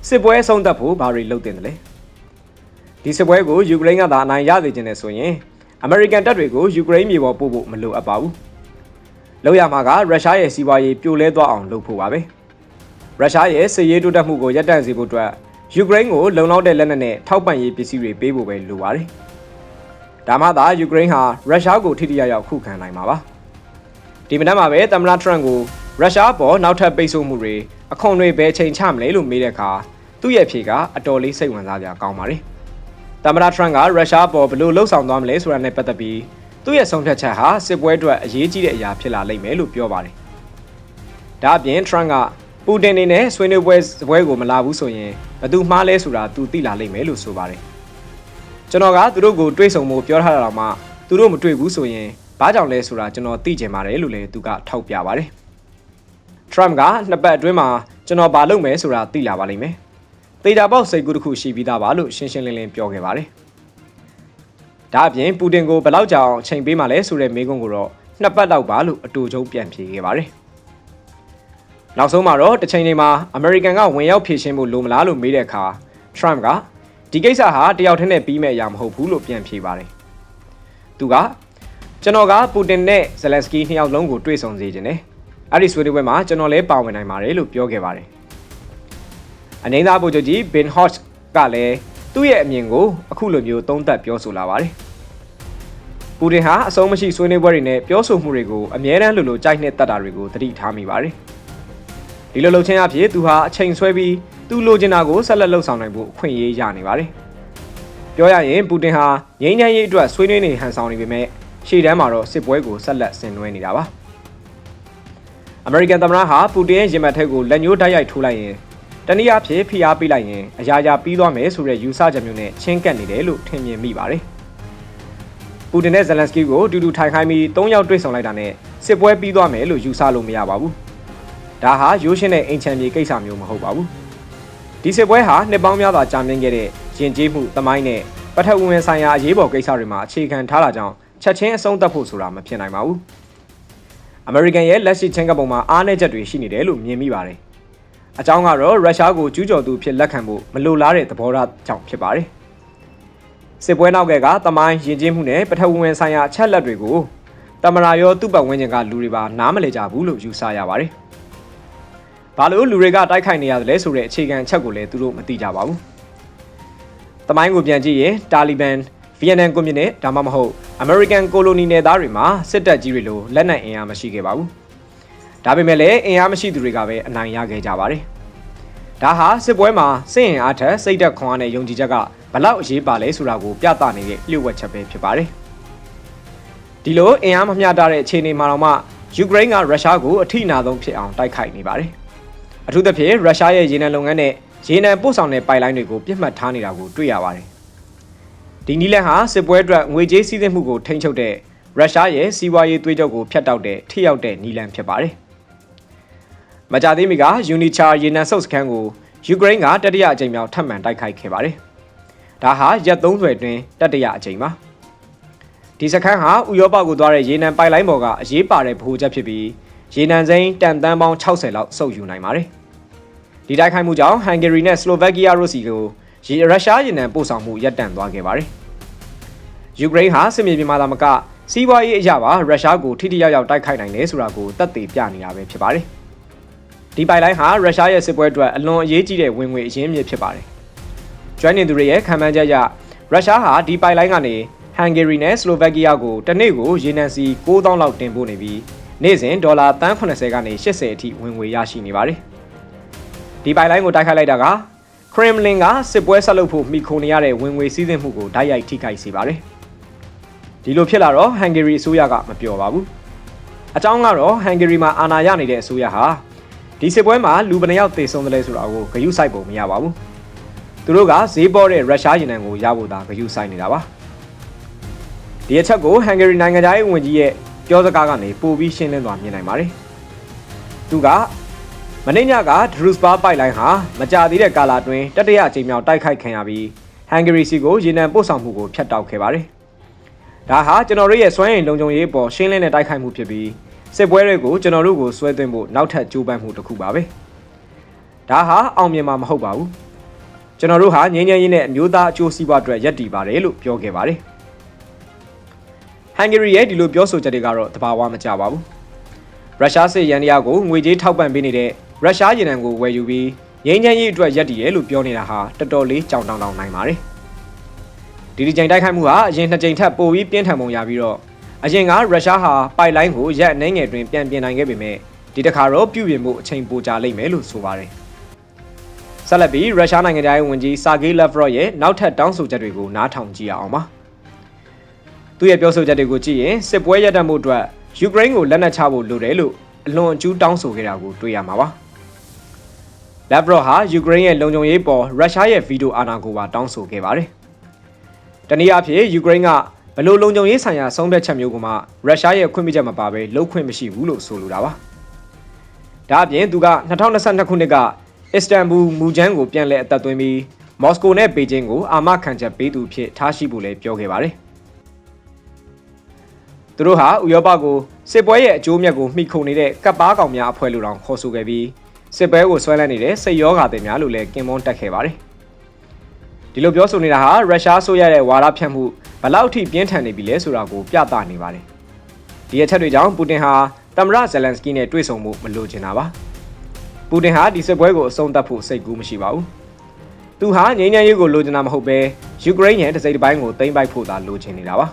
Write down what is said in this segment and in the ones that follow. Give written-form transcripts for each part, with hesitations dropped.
စစ်ပွဲဆုံးသက်ဖို့ဘာတွေလုပ်တင်တယ်လဲဒီစစ်ပွဲကိုယူကရိန်းကသာအနိုင်ရစေခြင်းနဲ့ဆိုရင်အမေရိကန်တပ်တွေကိုယူကရိန်းမြေပေါ်ပို့ဖို့မလိုအပ်ပါဘူးလောက်ရမှာကရုရှားရဲ့စီးပွားရေးပြိုလဲသွားအောင်လုပ်ဖို့ပါပဲရုရှားရဲ့စစ်ရေးတိုးတက်မှုကိုရပ်တန့်စေဖို့အတွက်ယူကရိန်းကိုလုံလောက်တဲ့လက်နက်နဲ့ထောက်ပံ့ရေးပစ္စည်းတွေပေးဖို့ပဲလိုပါတယ်ဒါမှသာယူကရိန်းဟာရုရှားကိုထိထိရောက်ရောက်ခုခံနိုင်မှာပါဒီမနက်မှာပဲသမ္မတထရန့်ကိုရုရှားပေါ်နောက်ထပ်ပိတ်ဆို့မှုတွေအခွန်တွေဘယ်ချိန်ချမလဲလို့မေးတဲ့အခါသူ့ရဲ့ဖြေကအတော်လေးစိတ်ဝင်စားစရာကောင်းပါတယ်သမ္မတထရန့်ကရုရှားပေါ်ဘယ်လိုလှုပ်ဆောင်သွားမလဲဆိုတာနဲ့ပတ်သက်ပြီးသူ့ရဲ့ဆုံးဖြတ်ချက်ဟာစစ်ပွဲအတွက်အရေးကြီးတဲ့အရာဖြစ်လာလိမ့်မယ်လို့ပြောပါတယ်ဒါအပြင်ထရန့်ကပူတင်နေနဲ့ဆွေးနွေးပွဲကိုမလာဘူးဆိုရင်ဘသူမှားလဲဆိုတာသူသိလာလိမ့်မယ်လို့ဆိုပါတယ်ကျွန်တော်ကသူတို့ကိုတွေးဆုံမှုပြောထားတာတော့မှသူတို့မတွေ့ဘူးဆိုရင်ဘာကြောင့်လဲဆိုတာကျွန်တော်သိချင်ပါတယ်လို့လည်းသူကထောက်ပြပါတယ်ထရန့်ကနှစ်ပတ်အတွင်းမှာကျွန်တော်ဘာလုပ်မယ်ဆိုတာသိလာပါလိမ့်မယ်သေချာပေါက်စိတ်ကူးတစ်ခုရှိပြီးသားပါလို့ရှင်းရှင်းလင်းလင်းပြောခဲ့ပါတယ်ဒါအပြင်ပူတင်ကိုဘယ်လောက်ကြာအောင်ချိန်ပေးမှလဲဆိုတဲ့မေးခွန်းကိုတော့နှစ်ပတ်လောက်ပါလို့အတူချုံပြန်ဖြေခဲ့ပါတယ်နောက်ဆုံးမှာတော့တစ်ချိန်ချိန်မှာအမေရိကန်ကဝင်ရောက်ဖြည့်ရှင်းဖို့လိုမလားလို့မေးတဲ့အခါထရန့်ကဒီကိစ္စဟာတယောက်တည်းနဲ့ပြီးမဲ့အရာမဟုတ်ဘူးလို့ပြန်ဖြေပါတယ်သူကကျွန်တော်ကပူတင်နဲ့ဇလန်စကီနှစ်ယောက်လုံးကိုတွေ့ဆုံစေခြင်းနဲ့အဲ့ဒီဆွေးနွေးပွဲမှာကျွန်တော်လည်းပါဝင်နိုင်ပါတယ်လို့ပြောခဲ့ပါတယ်အငိမ့်သားဗိုလ်ချုပ်ကြီးဘင်ဟော့ချ်ကလည်းသူ့ရဲ့အမြင်ကိုအခုလိုမျိုးသုံးသပ်ပြောဆိုလာပါတယ်ပူတင်ဟာအဆုံးမရှိဆွေးနွေးပွဲတွေနဲ့ပြောဆိုမှုတွေကိုအမြဲတမ်းလိုကြိုက်နှစ်တတ်တာတွေကိုသတိထားမိပါတယ်ဒီလိုလုပ်ခြင်းအဖြစ်သူဟာအချိန်ဆွဲပြီးသူလိုချင်တာကိုဆက်လက်လှုပ်ဆောင်နိုင်ဖို့အခွင့်အရေးရနေပါတယ်ပြောရရင်ပူတင်ဟာငြိမ်းချမ်းရေးအတွက်ဆွေးနွေးနေဟန်ဆောင်နေပေမဲ့ရှေ့တန်းမှာတော့စစ်ပွဲကိုဆက်လက်ဆင်နွှဲနေတာပါအမေရိကန်သမ္မတဟာပူတင်ရဲ့ရင်မှတ်ထက်ကိုလက်ညှိုးတိုက်ရိုက်ထိုးလိုက်ရင်တနည်းအားဖြင့်ဖိအားပေးလိုက်ရင်အရာရာပြီးသွားမယ်ဆိုတဲ့ယူဆချက်မျိုးနဲ့ချင်းကပ်နေတယ်လို့ထင်မြင်မိပါတယ်ပူတင်နဲ့ဇလန်စကီကိုအတူတူထိုင်ခိုင်းပြီး၃ယောက်တွေ့ဆုံလိုက်တာနဲ့စစ်ပွဲပြီးသွားမယ်လို့ယူဆလို့မရပါဘူးဒါဟာရိုးရှင်းတဲ့အိမ်ချမ်းမြေကိစ္စမျိုးမဟုတ်ပါဘူးဒီစစ်ပွဲဟာနှစ်ပေါင်းများစွာကြာမြင့်ခဲ့တဲ့ယဉ်ကျေးမှုသမိုင်းနဲ့ပထဝီဝင်ဆိုင်ရာအရေးပေါ်ကိစ္စတွေမှာအခြေခံထားတာကြောင့်ချက်ချင်းအဆုံးသတ်ဖို့ဆိုတာမဖြစ်နိုင်ပါဘူးအမေရိကန်ရဲ့လက်ရှိချင်းကပုံမှာအားနည်းချက်တွေရှိနေတယ်လို့မြင်မိပါတယ်အကြောင်းကတော့ရုရှားကိုကျူးကျော်သူဖြစ်လက်ခံဖို့မလိုလားတဲ့သဘောထားကြောင့်ဖြစ်ပါတယ်စစ်ပွဲနောက်ကသမိုင်းယဉ်ကျေးမှုနဲ့ပထဝီဝင်ဆိုင်ရာအချက်လက်တွေကိုတမရာရောသူ့ပတ်ဝန်းကျင်ကလူတွေပါနားမလည်ကြဘူးလို့ယူဆရပါတယ်ဘာလို့လူတွေကတိုက်ခိုက်နေရတယ်လဲဆိုတဲ့အခြေခံအချက်ကိုလည်းသူတို့မသိကြပါဘူးတမိုင်းကိုပြန်ကြည့်ရင်တာလီဘန်ဗီယက်နမ်ကွန်မြူနစ်ဒါမှမဟုတ်အမေရိကန်ကိုလိုနီနယ်သားတွေမှာစစ်တပ်ကြီးတွေလိုလက်နက်အင်အားမရှိခဲ့ပါဘူးဒါပေမဲ့လည်းအင်အားမရှိသူတွေကပဲအနိုင်ရခဲ့ကြပါတယ်ဒါဟာစစ်ပွဲမှာစစ်အင်အားထက်စိတ်သက်ခွန်အားနဲ့ယုံကြည်ချက်ကဘလောက်အရေးပါလဲဆိုတာကိုပြသနေတဲ့လျှို့ဝှက်ချက်ပဲဖြစ်ပါတယ်ဒီလိုအင်အားမမျှတတဲ့အခြေအနေမှာတော့မှယူကရိန်းကရုရှားကိုအထိနာဆုံးဖြစ်အောင်တိုက်ခိုက်နေပါတယ်အထူးသဖြင့်ရုရှားရဲ့ရေနံလုပ်ငန်းနဲ့ရေနံပို့ဆောင်တဲ့ပိုက်လိုင်းတွေကိုပြစ်မှတ်ထားနေတာကိုတွေ့ရပါတယ်ဒီနည်းလမ်းဟာစစ်ပွဲအတွက်ငွေကြေးစည်းစိမ်မှုကိုထိန်းချုပ်တဲ့ရုရှားရဲ့စီးပွားရေးသွေးကြောကိုဖျက်တောက်တဲ့ထိရောက်တဲ့နည်းလမ်းဖြစ်ပါတယ်မကြာသေးမီကယူနီချာရေနံစုပ်စခန်းကိုယူကရိန်းကတတိယအကြိမ်မြောက်ထပ်မံတိုက်ခိုက်ခဲ့ပါတယ်ဒါဟာရက်30အတွင်းတတိယအကြိမ်ပါဒီစခန်းဟာဥရောပကိုသွားတဲ့ရေနံပိုက်လိုင်းပေါ်ကအရေးပါတဲ့ဗဟိုချက်ဖြစ်ပြီးရေနံစိမ်းတန်တန်းပေါင်း60လောက်စုပ်ယူနိုင်ပါတယ်ဒီတိုက်ခိုက်မှုကြောင့်ဟန်ဂေရီနဲ့စလိုဗက်ကီးယားတို့စီကိုရုရှားရေနံပို့ဆောင်မှုရပ်တန့်သွားခဲ့ပါတယ်ယူကရိန်းဟာစစ်မြေပြင်မှာသာမကစီးပွားရေးအရာပါရုရှားကိုထိထိရောက်ရောက်တိုက်ခိုက်နိုင်တယ်ဆိုတာကိုသက်သေပြနေတာပဲဖြစ်ပါတယ်ဒီပိုက်လိုင်းဟာရုရှားရဲ့စစ်ပွဲအတွက်အလွန်အရေးကြီးတဲ့ဝင်ငွေအရင်းမြစ်ဖြစ်ပါတယ်ကျွမ်းကျင်သူတွေရဲ့ခန့်မှန်းချက်အရရုရှားဟာဒီပိုက်လိုင်းကနေဟန်ဂေရီနဲ့စလိုဗက်ကီးယားကိုတစ်နေ့ကိုရေနံစီ9000လောက်တင်ပို့နေပြီးနေ့စဉ်ဒေါ်လာတန်း80ကနေ80အထိဝင်ငွေရရှိနေပါတယ်ဒီပိုက်လိုင်းကိုတိုက်ခိုက်လိုက်တာကခရမ်လင်ကစစ်ပွဲဆက်လုပ်ဖို့မိခိုနေရတဲ့ဝင်ငွေစည်းစိမ်မှုကိုတိုက်ရိုက်ထိခိုက်စေပါတယ်ဒီလိုဖြစ်လာတော့ဟန်ဂေရီအစိုးရကမပျော်ပါဘူးအကြောင်းကတော့ဟန်ဂေရီမှာအာဏာရနေတဲ့အစိုးရဟာဒီစစ်ပွဲမှာလူဘယ်နှယောက်သေဆုံးတယ်လဲဆိုတာကိုဂရုစိုက်ပုံမရပါဘူးသူတို့ကဈေးပေါ်တဲ့ရုရှားရေနံကိုရဖို့သာဂရုစိုက်နေတာပါဒီအချက်ကိုဟန်ဂေရီနိုင်ငံသားရေးဝန်ကြီးရဲ့ပြောစကားကနေပိုပြီးရှင်းလင်းစွာမြင်နိုင်ပါတယ်သူကမနေ့ညကဒရုစပါပိုက်လိုင်းဟာမကြာသေးတဲ့ကာလအတွင်းတတိယအကြိမ်မြောက်တိုက်ခိုက်ခံရပြီးဟန်ဂေရီစီကိုရေနံပို့ဆောင်မှုကိုဖျက်တောက်ခဲ့ပါတယ်ဒါဟာကျွန်တော်တို့ရဲ့စွမ်းရည်လုံခြုံရေးပေါ်ရှင်းလင်းတဲ့တိုက်ခိုက်မှုဖြစ်ပြီးစစ်ပွဲတွေကိုကျွန်တော်တို့ကိုဆွဲသွင်းဖို့နောက်ထပ်ကြိုးပမ်းမှုတစ်ခုပါပဲဒါဟာအောင်မြင်မှာမဟုတ်ပါဘူး ကျွန်တော်တို့ဟာငြိမ်းချမ်းရေးနဲ့အမျိုးသားအကျိုးစီးပွားအတွက်ရပ်တည်ပါတယ်လို့ပြောခဲ့ပါတယ်။ဟန်ဂေရီရဲ့ဒီလိုပြောဆိုချက်တွေကတော့တဘာဝမကျပါဘူး။ရုရှားစစ်ရန်တရားကိုငွေကြေးထောက်ပံ့ပေးနေတဲ့ရုရှားရေနံကိုဝယ်ယူပြီးငြိမ်းချမ်းရေးအတွက်ရပ်တည်တယ်လို့ပြောနေတာဟာတော်တော်လေးကြောင်တောင်နိုင်ပါတယ်။ဒီကြိမ်တိုက်ခိုက်မှုဟာအရင်2ကြိမ်ထပ်ပိုပြီးပြင်းထန်ပုံရပြီးတော့အရင်ကရုရှားဟာပိုက်လိုင်းကိုရက်အနှဲငယ်တွင်ပြန်ပြင်နိုင်ခဲ့ပေမဲ့ဒီတစ်ခါတော့ပြုပြင်မှုအချိန်ပိုကြာလိမ့်မယ်လို့ဆိုပါတယ်။ဆက်လက်ပြီးရုရှားနိုင်ငံသားဝန်ကြီးဆာဂေးလက်ဗရော့ရဲ့နောက်ထပ်တောင်းဆိုချက်တွေကိုနားထောင်ကြည့်အောင်ပါ။သူရဲ့ပြောဆိုချက်တွေကိုကြည့်ရင်စစ်ပွဲရပ်တန့်မှုအတွက်ယူကရိန်းကိုလက်နက်ချဖို့လိုတယ်လို့အလွန်အကျူးတောင်းဆိုခဲ့တာကိုတွေ့ရမှာပါ။လက်ဗရော့ဟာယူကရိန်းရဲ့လုံခြုံရေးပေါ်ရုရှားရဲ့ဗီတိုအာဏာကိုပါတောင်းဆိုခဲ့ပါတယ်။တနည်းအားဖြင့်ယူကရိန်းကဘလို့လုံခြုံရေးဆိုင်ရာဆုံးဖြတ်ချက်မျိုးကမှရုရှားရဲ့ခွင့်ပြုချက်မပါဘဲလုပ်ခွင့်မရှိဘူးလို့ဆိုလိုတာပါ။ဒါအပြင်သူက2022ခုနှစ်ကအစ္စတန်ဘူမူဂျန်ကိုပြန်လည်အသက်သွင်းပြီးမော်စကိုနဲ့ဘေကျင်းကိုအာမခံချက်ပေးသူဖြစ်ထားရှိဖို့လည်းပြောခဲ့ပါတယ်။သူတို့ဟာဥရောပကိုစစ်ပွဲရဲ့အကျိုးမြတ်ကိုမှီခိုနေတဲ့ကပ်ပါးကောင်များအဖွဲ့လိုတောင်ခေါ်ဆိုခဲ့ပြီးစစ်ပွဲကိုဆွဲလန်းနေတဲ့စိတ်ရောဂါတွေများလို့လည်းကင်မွန်းတက်ခဲ့ပါတယ်။ဒီလိုပြောဆိုနေတာဟာရုရှားဆိုရတဲ့ဝါဒဖြန့်မှုဘလောက်ထိပြင်းထန်နေပြီလဲဆိုတာကိုပြသနေပါတယ်။ဒီအချက်တွေကြောင့်ပူတင်ဟာသမ္မတဇယ်လန်စကီနဲ့တွေ့ဆုံမှုမလိုချင်တာပါ။ပူတင်ဟာဒီစစ်ပွဲကိုအဆုံးသတ်ဖို့စိတ်ကူးမရှိပါဘူး။သူဟာငြိမ်းချမ်းရေးကိုလိုချင်တာမဟုတ်ပဲယူကရိန်းရဲ့တစ်စိတ်တစ်ပိုင်းကိုသိမ်းပိုက်ဖို့သာလိုချင်နေတာပါ။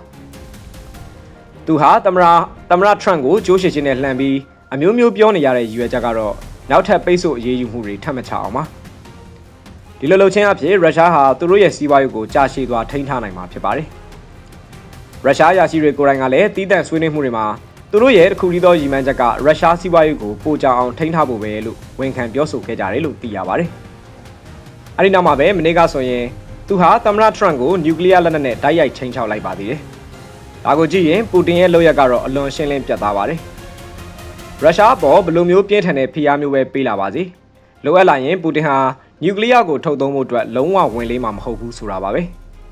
သူဟာသမ္မတထရန့်ကိုကြိုးရှည်ချင်းနဲ့လှန်ပြီးအမျိုးမျိုးပြောနေရတဲ့ရည်ရွယ်ချက်ကတော့နောက်ထပ်ပိတ်ဆို့အရေးယူမှုတွေထပ်မချအောင်ပါ။ဒီလိုလုပ်ခြင်းအဖြစ်ရုရှားဟာသူတို့ရဲ့စီးပွားရေးကိုကြာရှည်စွာထိန်းထားနိုင်မှာဖြစ်ပါတယ်။ရုရှားရာရှိတွေကိုယ်တိုင်ကလည်းတီးတန့်ဆွေးနွေးမှုတွေမှာသူတို့ရဲ့တစ်ခုတည်းသောရည်မှန်းချက်ကရုရှားစီးပွားရေးကိုပိုကြောင်အောင်ထိန်းထားဖို့ပဲလို့ဝန်ခံပြောဆိုခဲ့ကြတယ်လို့သိရပါတယ်။အဲဒီနောက်မှာပဲမနေ့ကဆိုရင်သူဟာသမ္မတထရန့်ကိုနျူကလ িয়ার လက်နက်နဲ့တိုက်ရိုက်ချိန်ချောက်လိုက်ပါသေးတယ်။ဒါကိုကြည့်ရင်ပူတင်ရဲ့လုပ်ရက်ကတော့အလွန်ရှင်းလင်းပြတ်သားပါတယ်။ရုရှားပေါ်ဘယ်လိုမျိုးပြင်းထန်တဲ့ဖိအားမျိုးပဲပေးလာပါစေ။လိုအပ်လာရင်ပူတင်ဟာနျူကလ িয়ার ကိုထုတ်သုံးဖို့အတွက်လုံးဝဝင်လေးမှာမဟုတ်ဘူးဆိုတာပါပဲ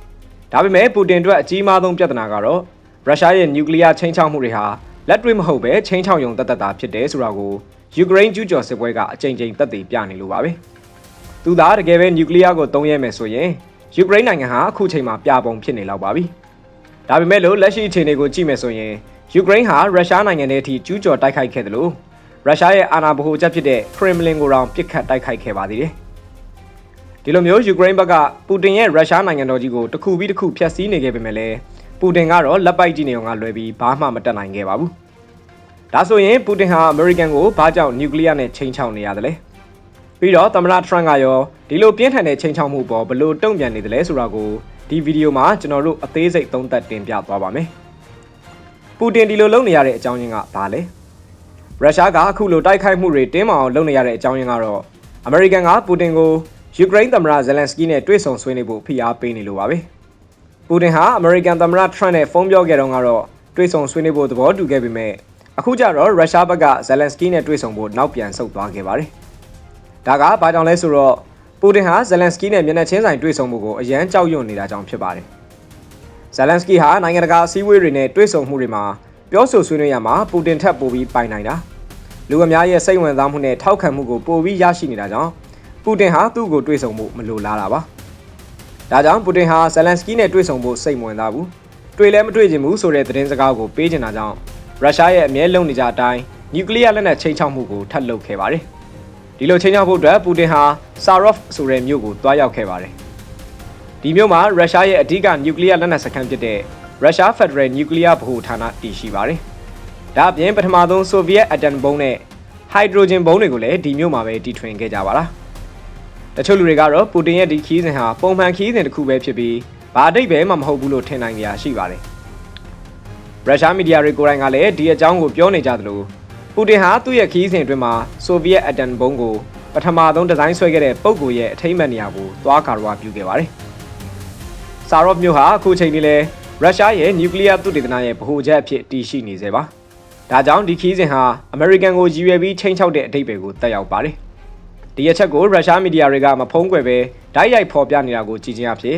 ။ဒါပေမဲ့ပူတင်အတွက်အကြီးမားဆုံးပြဿနာကတော့ရုရှားရဲ့နျူကလ িয়ার ချိန်ချောက်မှုတွေဟာလက်တွေ့မဟုတ်ပဲချိန်ချောက်ရုံတတ်တာဖြစ်တယ်ဆိုတာကိုယူကရိန်းကျူးကျော်စစ်ပွဲကအကြိမ်ကြိမ်သက်သေပြနေလို့ပါပဲ။သူသာတကယ်ပဲနျူကလ িয়ার ကိုသုံးရဲမယ်ဆိုရင်ယူကရိန်းနိုင်ငံဟာအခုချိန်မှာပြပုံဖြစ်နေလောက်ပါပြီ။ဒါပေမဲ့လို့လက်ရှိအခြေအနေကိုကြည့်မယ်ဆိုရင်ယူကရိန်းဟာရုရှားနိုင်ငံထဲအထိကျူးကျော်တိုက်ခိုက်ခဲ့တယ်လို့ရုရှားရဲ့အာဏာဗဟိုချက်ဖြစ်တဲ့ခရမ်လင်ကိုတောင်ပစ်ခတ်တိုက်ခိုက်ခဲ့ပါသေးတယ်။ဒီလိုမျိုးယူကရိန်းဘက်ကပူတင်ရဲ့ရုရှားနိုင်ငံတော်ကြီးကိုတစ်ခုပြီးတစ်ခုဖျက်ဆီးနေခဲ့ပေမဲ့လည်းပူတင်ကတော့လက်ပိုက်ကြည့်နေအောင်ကလွယ်ပြီးဘာမှမတက်နိုင်ခဲ့ပါဘူး။ဒါဆိုရင်ပူတင်ဟာအမေရိကန်ကိုဘာကြောင့်နျူကလ িয়ার နဲ့ချိန်ချောက်နေရတယ်လဲ။ပြီးတော့သမ္မတထရန့်ကရောဒီလိုပြင်းထန်တဲ့ချိန်ချောက်မှုပေါ်ဘလို့တုံ့ပြန်နေတယ်လဲဆိုတာကိုဒီဗီဒီယိုမှာကျွန်တော်တို့အသေးစိတ်သုံးသပ်တင်ပြသွားပါမယ်။ပူတင်ဒီလိုလုပ်နေရတဲ့အကြောင်းရင်းကဘာလဲ။ရုရှားကအခုလိုတိုက်ခိုက်မှုတွေတင်းမာအောင်လုပ်နေရတဲ့အကြောင်းရင်းကတော့အမေရိကန်ကပူတင်ကိုယူကရိန်းသမ္မတဇယ်လန်စကီနဲ့တွေ့ဆုံဆွေးနွေးဖို့ဖိအားပေးနေလို့ပါပဲ။ပူတင်ဟာအမေရိကန်သမ္မတထရန့်နဲ့ဖုန်းပြောခဲ့တော့ကတော့တွေ့ဆုံဆွေးနွေးဖို့သဘောတူခဲ့ပေမဲ့အခုကျတော့ရုရှားဘက်ကဇယ်လန်စကီနဲ့တွေ့ဆုံဖို့နောက်ပြန်ဆုတ်သွားခဲ့ပါတယ်။ဒါကဘာကြောင့်လဲဆိုတော့ပူတင်ဟာဇယ်လန်စကီနဲ့မျက်နှာချင်းဆိုင်တွေ့ဆုံမှုကိုအရန်ကြောက်ရွံ့နေတာကြောင့်ဖြစ်ပါတယ်။ဇယ်လန်စကီဟာနိုင်ငံတကာအစည်းအဝေးတွေနဲ့တွေ့ဆုံမှုတွေမှာပြောဆိုဆွေးနွေးရမှာပူတင်ထက်ပိုပြီးပိုင်နိုင်တာလူအများရဲ့စိတ်ဝင်စားမှုနဲ့ထောက်ခံမှုကိုပိုပြီးရရှိနေတာကြောင့်ပူတင်ဟာသူ့ကိုတွေ့ဆုံမှုမလိုလားတာပါ။ဒါကြောင့်ပူတင်ဟာဇယ်လန်စကီနဲ့တွေ့ဆုံဖို့စိတ်ဝင်စားဘူး။တွေ့လည်းမတွေ့ချင်ဘူးဆိုတဲ့သတင်းစကားကိုပေးချင်တာကြောင့်ရုရှားရဲ့အမြဲလုံးနေကြအတိုင်းနျူကလ িয়ার လက်နက်ချိန်ချောက်မှုကိုထပ်လုပ်ခဲ့ပါတယ်။ဒီလိုချိန်ချောက်ဖို့အတွက်ပူတင်ဟာဆာရော့ဖ်ဆိုတဲ့မြို့ကိုတွားရောက်ခဲ့ပါတယ်။ဒီမြို့မှာရုရှားရဲ့အဓိကနျူကလ িয়ার လက်နက်စခန်းဖြစ်တဲ့ရုရှားဖက်ဒရယ်နျူကလ িয়ার ဗဟိုဌာနတည်ရှိပါတယ်။ဒါအပြင်ပထမဆုံးဆိုဗီယက်အတမ်ဘုံနဲ့ဟိုက်ဒရိုဂျင်ဘုံတွေကိုလည်းဒီမြို့မှာပဲတီထွင်ခဲ့ကြပါလား။တချို့လူတွေကတော့ပူတင်ရဲ့ဒီခီးစဉ်ဟာပုံမှန်ခီးစဉ်တစ်ခုပဲဖြစ်ပြီးဘာအတိတ်ပဲမှမဟုတ်ဘူးလို့ထင်နိုင်ကြရှိပါတယ်။ရုရှားမီဒီယာတွေကိုယ်တိုင်ကလည်းဒီအကြောင်းကိုပြောနေကြသလိုပူတင်ဟာသူ့ရဲ့ခီးစဉ်အတွင်းမှာဆိုဗီယက်အတမ်ဘုံကိုပထမဆုံးဒီဇိုင်းဆွဲခဲ့တဲ့ပုဂ္ဂိုလ်ရဲ့အထိမ့်မှန်နေရာကိုသွားကာရဝပြုခဲ့ပါတယ်။ဆာရော့ဖ်မြို့ဟာအခုချိန်นี้လဲရုရှားရဲ့နျူကလ িয়ার သုတေသနရဲ့ဗဟိုချက်အဖြစ်တည်ရှိနေစေပါ။ဒါကြောင့်ဒီခီးစဉ်ဟာအမေရိကန်ကိုရည်ရွယ်ပြီးချိန်ချောက်တဲ့အဓိပ္ပာယ်ကိုတက်ရောက်ပါတယ်။ဒီအချက်ကိုရုရှားမီဒီယာတွေကမဖုံးကွယ်ပဲဓာတ်ရိုက်ဖော်ပြနေတာကိုကြည့်ခြင်းအဖြစ်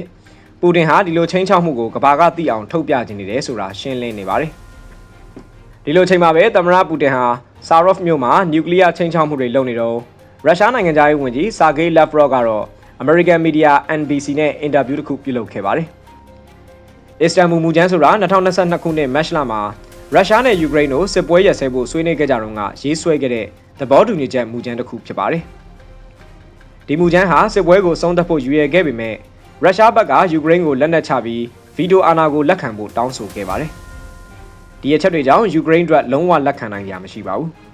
ပူတင်ဟာဒီလိုချိန်ချောက်မှုကိုကမ္ဘာကသိအောင်ထုတ်ပြခြင်းနေတယ်ဆိုတာရှင်းလင်းနေပါတယ်။ဒီလိုချိန်မှာပဲသမ္မတပူတင်ဟာဆာရော့ဖ်မြို့မှာနျူကလ িয়ার ချိန်ချောက်မှုတွေလုပ်နေတော့ရုရှားနိုင်ငံသားရေးဝန်ကြီးဆာဂေးလက်ဗရော့ကတော့ American Media NBC နဲ့အင်တာဗျူးတစ်ခုပြုလုပ်ခဲ့ပါတယ်။ Istanbul မူကြမ်းဆိုတာ2022ခုနှစ်မတ်လမှာရုရှားနဲ့ယူကရိန်းတို့စစ်ပွဲရပ်စဲဖို့ဆွေးနွေးခဲ့ကြတော့ကရေးဆွဲခဲ့တဲ့သဘောတူညီချက်မူကြမ်းတစ်ခုဖြစ်ပါတယ်။ဒီမူကြမ်းဟာစစ်ပွဲကိုဆုံးသက်ဖို့ရည်ရွယ်ခဲ့ပေမဲ့ရုရှားဘက်ကယူကရိန်းကိုလက်နက်ချပြီးဗီတိုအာဏာကိုလက်ခံဖို့တောင်းဆိုခဲ့ပါတယ်။ဒီအချက်တွေကြောင့်ယူကရိန်းအတွက်လုံးဝလက်ခံနိုင်ကြမရှိပါဘူး။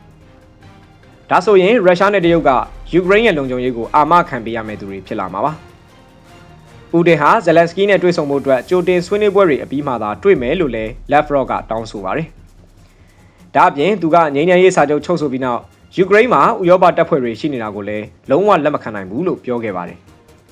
ဒါဆိုရင်ရုရှားနဲ့တရုတ်ကယူကရိန်းရဲ့လုံခြုံရေးကိုအာမခံပေးရမယ့်သူတွေဖြစ်လာမှာပါ။ပူတင်ဟာဇယ်လန်စကီနဲ့တွေ့ဆုံဖို့အတွက်ကြိုတင်ဆွေးနွေးပွဲတွေအပြီးမှသာတွေ့မယ်လို့လည်းလက်ဖရော့ကတောင်းဆိုပါတယ်။ဒါအပြင်သူကငြိမ်းချမ်းရေးစာချုပ်ချုပ်ဆိုပြီးနောက်ယူကရိန်းမှာဥရောပတပ်ဖွဲ့တွေရှိနေတာကိုလည်းလုံးဝလက်မခံနိုင်ဘူးလို့ပြောခဲ့ပါတယ်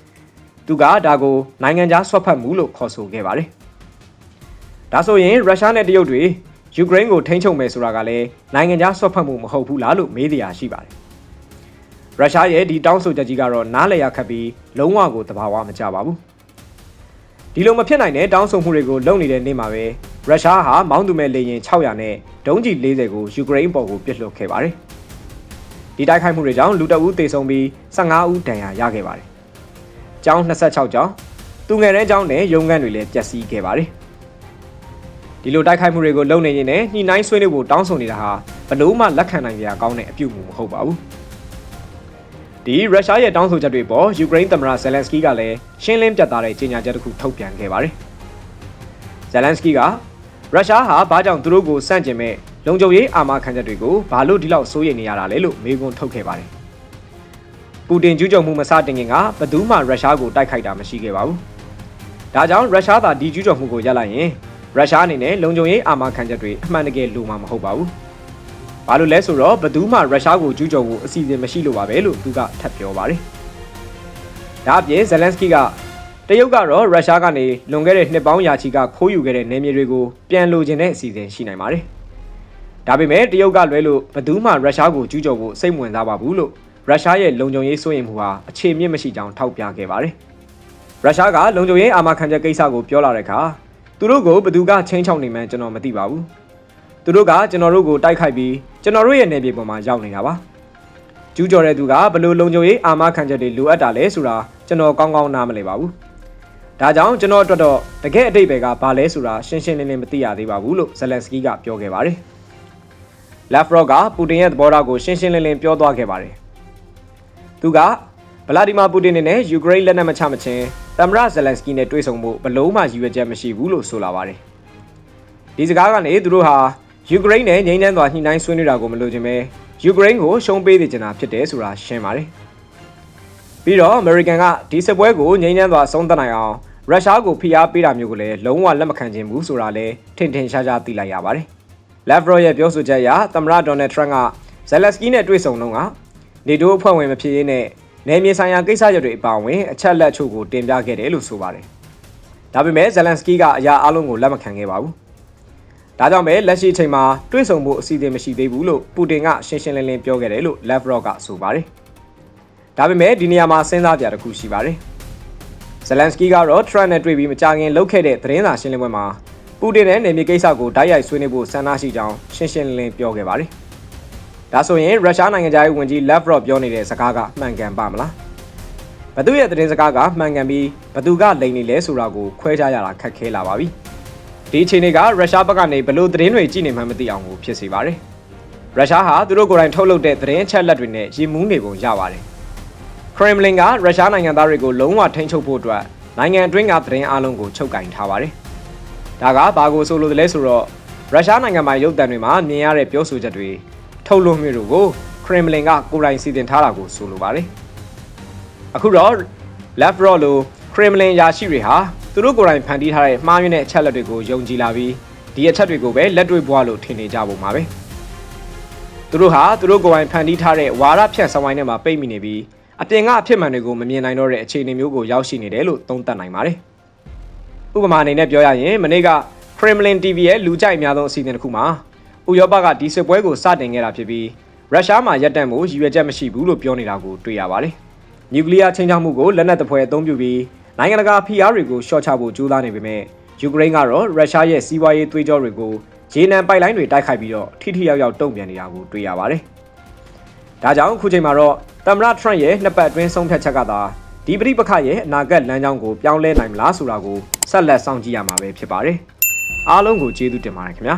။သူကဒါကိုနိုင်ငံခြားဆွတ်ဖက်မှုလို့ခေါ်ဆိုခဲ့ပါတယ်။ဒါဆိုရင်ရုရှားနဲ့တရုတ်တွေယူကရိန်းကိုထိန်းချုပ်မယ်ဆိုတာကလည်းနိုင်ငံခြားဆွတ်ဖက်မှုမဟုတ်ဘူးလားလို့မေးတရားရှိပါတယ်။ရုရှားရဲ့ဒီတောင်းဆိုချက်ကြီးကတော့နားလည်ရခက်ပြီးလုံးဝကိုသဘာဝမကျပါဘူး။ဒီလိုမဖြစ်နိုင်တဲ့တောင်းဆိုမှုတွေကိုလုပ်နေတဲ့နေ့မှာပဲရုရှားဟာမောင်းသူမဲ့လေယာဉ်600နဲ့ဒုံးကျည်40ကိုယူကရိန်းပေါ်ကိုပစ်လွှတ်ခဲ့ပါတယ်။ဒီတိုက်ခိုက်မှုတွေကြောင့်လူတအုပ်သေဆုံးပြီး15ဦးဒဏ်ရာရခဲ့ပါတယ်။ကျောင်း26ကျောင်းသူငယ်တန်းကျောင်းနဲ့ရုံးခန်းတွေလည်းပျက်စီးခဲ့ပါတယ်။ဒီလိုတိုက်ခိုက်မှုတွေကိုလုပ်နေရင်လည်းညှိနှိုင်းဆွေးနွေးဖို့တောင်းဆိုနေတာဟာဘလို့မှလက်ခံနိုင်ကြကောင်းတဲ့အပြုအမူမဟုတ်ပါဘူး။ဒီရုရှားရဲ့တောင်းဆိုချက်တွေပေါ်ယူကရိန်းသမ္မတဇယ်လန်စကီးကလည်းရှင်းလင်းပြတ်သားတဲ့ကြေညာချက်တစ်ခုထုတ်ပြန်ခဲ့ပါတယ်။ဇယ်လန်စကီးကရုရှားဟာဘာကြောင့်သူတို့ကိုစန့်ကျင်မဲ့လုံခြုံရေးအာမခံချက်တွေကိုဘာလို့ဒီလောက်စိုးရိမ်နေရတာလဲလို့မေးခွန်းထုတ်ခဲ့ပါတယ်။ပူတင်ကျူးကျော်မှုမစတင်ခင်ကဘယ်သူမှရုရှားကိုတိုက်ခိုက်တာမရှိခဲ့ပါဘူး။ဒါကြောင့်ရုရှားသာဒီကျူးကျော်မှုကိုရပ်လိုက်ရင်ရုရှားအနေနဲ့လုံခြုံရေးအာမခံချက်တွေအမှန်တကယ်လိုမှာမဟုတ်ပါဘူး။ဘာလို့လဲဆိုတော့ဘယ်သူမှရုရှားကိုကျူးကျော်ဖို့အစီအစဉ်မရှိလို့ပါပဲလို့သူကထပ်ပြောပါတယ်။ဒါအပြင်ဇယ်လန်စကီးကတရုတ်ကတော့ရုရှားကနေလွန်ခဲ့တဲ့နှစ်ပေါင်းရာချီကခိုးယူခဲ့တဲ့နယ်မြေတွေကိုပြန်လိုချင်တဲ့အစီအစဉ်ရှိနိုင်ပါတယ်။ဒါပေမဲ့တရုတ်ကလွဲလို့ဘယ်သူမှရုရှားကိုကျူးကျော်ဖို့စိတ်ဝင်စားပါဘူးလို့ရုရှားရဲ့လုံခြုံရေးစိုးရိမ်မှုဟာအခြေမြင့်မရှိကြောင်းထောက်ပြခဲ့ပါတယ်။ရုရှားကလုံခြုံရေးအာမခံချက်ကိစ္စကိုပြောလာတဲ့အခါသူတို့ကိုဘယ်သူကချင်းချောက်နေမှန်းကျွန်တော်မသိပါဘူး။သူတို့ကကျွန်တော်တို့ကိုတိုက်ခိုက်ပြီးကျွန်တော်တို့ရဲ့နယ်မြေပေါ်မှာရောက်နေတာပါ။ကျူးကျော်တဲ့သူကဘယ်လိုလုံခြုံရေးအာမခံချက်တွေလိုအပ်တာလဲဆိုတာကျွန်တော်ကောင်းကောင်းနားမလည်ပါဘူး။ဒါကြောင့်ကျွန်တော်အတွက်တော့တကယ်အတိတ်ပဲကဘာလဲဆိုတာရှင်းရှင်းလင်းလင်းမသိရသေးပါဘူးလို့ဇယ်လန်စကီးကပြောခဲ့ပါတယ်။လက်ဖရော့ကပူတင်ရဲ့သဘောထားကိုရှင်းရှင်းလင်းလင်းပြောသွားခဲ့ပါတယ်။သူကဗလာဒီမာပူတင်နဲ့ယူကရိန်းလက်နက်မချမချင်းသမ္မတဇယ်လန်စကီးနဲ့တွေ့ဆုံဖို့ဘလို့မှရည်ရွယ်ချက်မရှိဘူးလို့ဆိုလာပါတယ်။ဒီစကားကနေသူတို့ဟာယူကရိန်းနဲ့ငြိမ်းချမ်းစွာညှိနှိုင်းဆွေးနွေးတာကိုမလိုချင်ပဲယူကရိန်းကိုရှုံးပေးနေကြတာဖြစ်တယ်ဆိုတာရှင်းပါတယ်။ပြီးတော့အမေရိကန်ကဒီစစ်ပွဲကိုငြိမ်းချမ်းစွာဆုံးသက်နိုင်အောင်ရုရှားကိုဖိအားပေးတာမျိုးကိုလည်းလုံးဝလက်မခံခြင်းဘူးဆိုတာလည်းထင်ထင်ရှားရှားသိလိုက်ရပါတယ်။လက်ဖရော့ရဲ့ပြောဆိုချက်အရသမ္မတဒေါ်နယ်ထရန့်ကဇယ်လန်စကီးနဲ့တွေ့ဆုံတော့ကနေတိုးအဖွဲ့ဝင်မဖြစ်ရေးနဲ့နယ်မြေဆိုင်ရာကိစ္စရပ်တွေအပါအဝင်အချက်လက်ချို့ကိုတင်ပြခဲ့တယ်လို့ဆိုပါတယ်။ဒါပေမဲ့ဇယ်လန်စကီးကအရာအလုံးကိုလက်မခံခဲ့ပါဘူး။ဒါကြောင့်ပဲလက်ရှိအချိန်မှာတွေ့ဆုံဖို့အစီအစဉ်မရှိသေးဘူးလို့ပူတင်ကရှင်းရှင်းလင်းလင်းပြောခဲ့တယ်လို့လက်ဖရော့ကဆိုပါတယ်။ဒါပေမဲ့ဒီနေရာမှာစဉ်းစားကြတစ်ခုရှိပါတယ်။ဇယ်လန်စကီးကတော့ထရန့်နဲ့တွေ့ပြီးမကြခင်လုပ်ခဲ့တဲ့သတင်းစာရှင်းလင်းပွဲမှာပူတင်နဲ့နယ်မြေကိစ္စကိုတိုက်ရိုက်ဆွေးနွေးဖို့ဆန္ဒရှိကြောင်းရှင်းရှင်းလင်းလင်းပြောခဲ့ပါတယ်။ဒါဆိုရင်ရုရှားနိုင်ငံသားရေးဝန်ကြီးလက်ဖရော့ပြောနေတဲ့စကားကမှန်ကန်ပါမလား။ဘသူရဲ့သတင်းစကားကမှန်ကန်ပြီးဘသူကလိမ်နေလဲဆိုတာကိုခွဲခြားရတာခက်ခဲလာပါပြီ။ဒီအခြေအနေကရုရှားဘက်ကနေဘလို့သတင်းတွေကြည့်နေမှမသိအောင်ကိုဖြစ်စေပါတယ်။ရုရှားဟာသူတို့ကိုယ်တိုင်ထုတ်လုပ်တဲ့သတင်းအချက်လက်တွေနဲ့ရည်မူးနေပုံရပါတယ်။ခရမ်လင်ကရုရှားနိုင်ငံသားတွေကိုလုံးဝထိန်းချုပ်ဖို့အတွက်နိုင်ငံအတွင်းကသတင်းအလုံးကိုချုပ်ကင်ထားပါတယ်။ဒါကဘာကိုဆိုလိုတယ်လဲဆိုတော့ရုရှားနိုင်ငံမှာရုပ်သံတွေမှာမြင်ရတဲ့ပြောဆိုချက်တွေထုတ်လွှင့်မှုတွေကိုခရမ်လင်ကကိုယ်တိုင်စီစဉ်ထားတာကိုဆိုလိုပါတယ်။အခုတော့လက်ဖရော့လိုခရမ်လင်ယာရှိတွေဟာသူတို့ကိုယ်တိုင်ဖန်တီးထားတဲ့မှားယွင်းတဲ့အချက်လက်တွေကိုယုံကြည်လာပြီးဒီအချက်တွေကိုပဲလက်တွေ့ဘွားလို့ထင်နေကြပုံပါပဲ။သူတို့ဟာသူတို့ကိုယ်တိုင်ဖန်တီးထားတဲ့ဝါဒဖြန့်ဆောင်ဝိုင်းထဲမှာပိတ်မိနေပြီးအပြင်ကအဖြစ်မှန်တွေကိုမမြင်နိုင်တော့တဲ့အခြေအနေမျိုးကိုရောက်ရှိနေတယ်လို့သုံးသပ်နိုင်ပါတယ်။ဥပမာအနေနဲ့ပြောရရင်မနေ့က Kremlin TV ရဲ့လူကြိုက်အများဆုံးအစီအစဉ်တစ်ခုမှာဥရောပကဒီစစ်ပွဲကိုစတင်ခဲ့တာဖြစ်ပြီးရုရှားမှာရပ်တန့်မှုရည်ရွယ်ချက်မရှိဘူးလို့ပြောနေတာကိုတွေ့ရပါတယ်။နျူကလ িয়ার ချိန်ချောက်မှုကိုလက်နက်သဖွယ်အသုံးပြုပြီးနိုင်ငံတကာဖိအားတွေကိုရှော့ချဖို့ကြိုးစားနေပေမဲ့ယူကရိန်းကတော့ရုရှားရဲ့စီးပွားရေးသွေးကြောတွေကိုရေနံပိုက်လိုင်းတွေတိုက်ခိုက်ပြီးတော့ထိထိရောက်ရောက်တုံ့ပြန်နေတာကိုတွေ့ရပါတယ်။ဒါကြောင့်အခုချိန်မှာတော့သမ္မတထရန့်ရဲ့နှစ်ပတ်အတွင်းဆုံးဖြတ်ချက်ကသာ ဒီပဋိပက္ခရဲ့အနာဂတ်လမ်းကြောင်းကိုပြောင်းလဲနိုင်မလားဆိုတာကိုဆက်လက်စောင့်ကြည့်ရမှာပဲဖြစ်ပါတယ်အားလုံးကိုကျေးဇူးတင်ပါတယ်ခင်ဗျာ